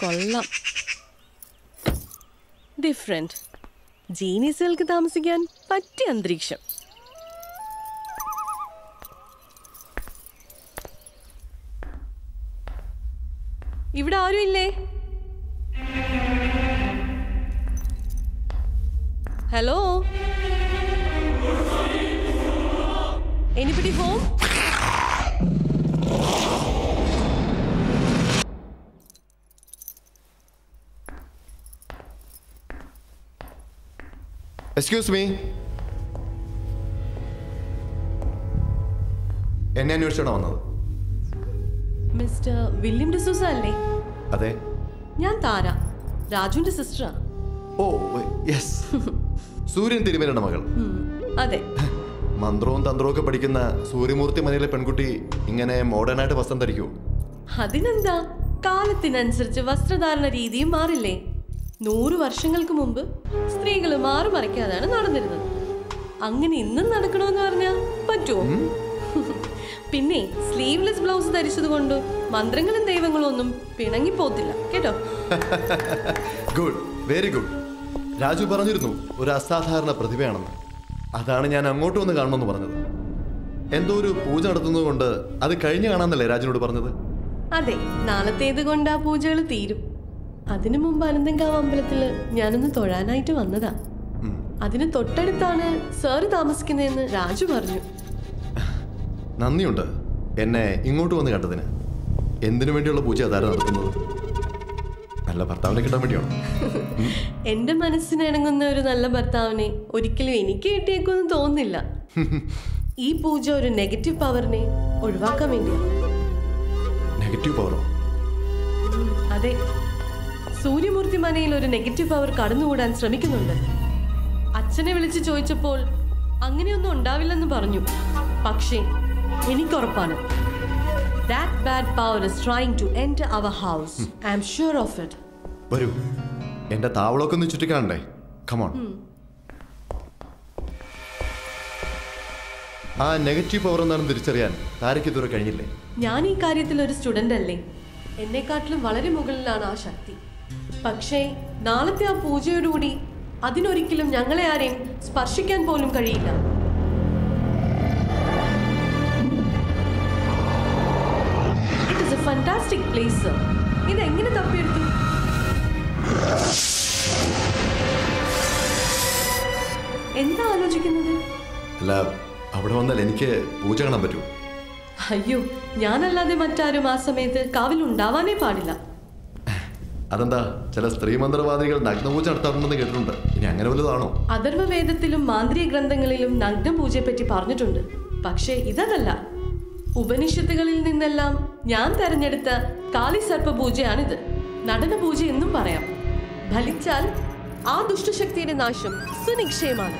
കൊള്ളാം. ഡിഫറെന്റ്. ജീനിയസുകൾക്ക് താമസിക്കാൻ പറ്റിയ അന്തരീക്ഷം. ഇവിടെ ആരും ഇല്ലേ? Hello, anybody home? Excuse me, എന്നെ അന്വേഷിച്ചാണോ വന്നത്? മിസ്റ്റർ വില്യം ഡിസൂസ അല്ലേ? അതെ. ഞാൻ താര, രാജുവിന്റെ സിസ്റ്ററാ. ഓ യെസ്, സൂര്യൻ തിരുമേനയുടെ മകൾ. അതെ. മന്ത്രവും തന്ത്രവും ഒക്കെ പഠിക്കുന്ന സൂര്യമൂർത്തി മനയിലെ പെൺകുട്ടി ഇങ്ങനെ മോഡേൺ ആയിട്ട് വസ്ത്രം ധരിക്കൂ? അതിനെന്താ, കാലത്തിനനുസരിച്ച് വസ്ത്രധാരണ രീതിയും മാറില്ലേ? 100 വർഷങ്ങൾക്ക് മുമ്പ് സ്ത്രീകൾ മാറുമറയ്ക്കാതാണ് നടന്നിരുന്നത്. അങ്ങനെ ഇന്നും നടക്കണമെന്ന് പറഞ്ഞാ പറ്റുമോ? പിന്നെ സ്ലീവ്ലെസ് ബ്ലൗസ് ധരിച്ചത് കൊണ്ട് മന്ത്രങ്ങളും ദൈവങ്ങളും ഒന്നും പിണങ്ങിപ്പോത്തില്ല കേട്ടോ. Good, very good. രാജു പറഞ്ഞിരുന്നു ഒരു അസാധാരണ പ്രതിഭയാണെന്ന്. അതാണ് ഞാൻ അങ്ങോട്ട് വന്ന് കാണണമെന്ന് പറഞ്ഞത്. എന്തോ ഒരു പൂജ നടത്തുന്നത് കൊണ്ട് അത് കഴിഞ്ഞ് കാണാന്നല്ലേ രാജുനോട് പറഞ്ഞത്? അതെ, നാളത്തേത് കൊണ്ട് ആ പൂജകൾ തീരും. അതിനു മുമ്പ് അനന്തങ്കാവ് അമ്പലത്തില് ഞാനൊന്ന് തൊഴാനായിട്ട് വന്നതാ. അതിന് തൊട്ടടുത്താണ് സാറ് താമസിക്കുന്നതെന്ന് രാജു പറഞ്ഞു. നന്ദിയുണ്ട് എന്നെ ഇങ്ങോട്ട് വന്ന് കണ്ടതിന്. എന്തിനു വേണ്ടിയുള്ള പൂജ അതാരം നടത്തുന്നത്? നല്ല ഭർത്താവിനെ കിട്ടാൻ വേണ്ടിയാണോ? എന്റെ മനസ്സിന് ഇണങ്ങുന്ന ഒരു നല്ല ഭർത്താവിനെ ഒരിക്കലും എനിക്ക് കിട്ടിയേക്കൊന്നും തോന്നുന്നില്ല. ഈ പൂജ ഒരു നെഗറ്റീവ് പവറിനെ ഒഴിവാക്കാൻ വേണ്ടിയാണ്. നെഗറ്റീവ് പവറോ? അതെ, സൂര്യമൂർത്തി മനയിൽ ഒരു നെഗറ്റീവ് പവർ കടന്നുകൂടാൻ ശ്രമിക്കുന്നുണ്ട്. അച്ഛനെ വിളിച്ച് ചോദിച്ചപ്പോൾ അങ്ങനെയൊന്നും ഉണ്ടാവില്ലെന്ന് പറഞ്ഞു. പക്ഷേ എനിക്കുറപ്പാണ്, that bad power is trying to enter our house. I am sure of it. വരൂ, എന്റെ താവളമൊക്കെ ഒന്ന് ചുറ്റിക്കാണണ്ടേ? Come on. ആ നെഗറ്റീവ് പവർ എന്താണെന്ന് തിരിച്ചറിയാൻ താരയ്ക്ക് ഇതുവരെ കഴിഞ്ഞില്ലേ? ഞാൻ ഈ കാര്യത്തിൽ ഒരു സ്റ്റുഡന്റ് അല്ലേ? എന്നെക്കാട്ടിലും വളരെ മുകളിലാണ് ആ ശക്തി. പക്ഷേ നാളത്തെ ആ പൂജയോടുകൂടി അതിനൊരിക്കലും ഞങ്ങളെ ആരെയും സ്പർശിക്കാൻ പോലും കഴിയില്ല. It is A fantastic place. ഇതെങ്ങനെ തപ്പിയെടുത്തു? എന്താ ആലോചിക്കുന്നത്? അല്ല, അവിടെ വന്നാൽ എനിക്ക് പൂജ കാണാൻ പറ്റൂ? അയ്യോ, ഞാനല്ലാതെ മറ്റാരും ആ സമയത്ത് കാവിൽ ഉണ്ടാവാനേ പാടില്ല. അതെന്താ, ചില സ്ത്രീ മന്ത്രവാദികൾ നഗ്നപൂജ നടത്താറുണ്ടെന്ന് കേട്ടിട്ടുണ്ട്. ഇനി അങ്ങനെ വലുതാണോ? അഥർവവേദത്തിലും മാന്ത്രിക ഗ്രന്ഥങ്ങളിലും നഗ്നപൂജയെ പറ്റി പറഞ്ഞിട്ടുണ്ട്. പക്ഷേ ഇതല്ല. ഉപനിഷത്തുകളിൽ നിന്നെല്ലാം ഞാൻ തെരഞ്ഞെടുത്ത കാളിസർപ്പ പൂജയാണിത്. നടനപൂജ എന്നും പറയാം. ഫലിച്ചാൽ ആ ദുഷ്ടശക്തിയുടെ നാശം സുനിശ്ചയമാണ്.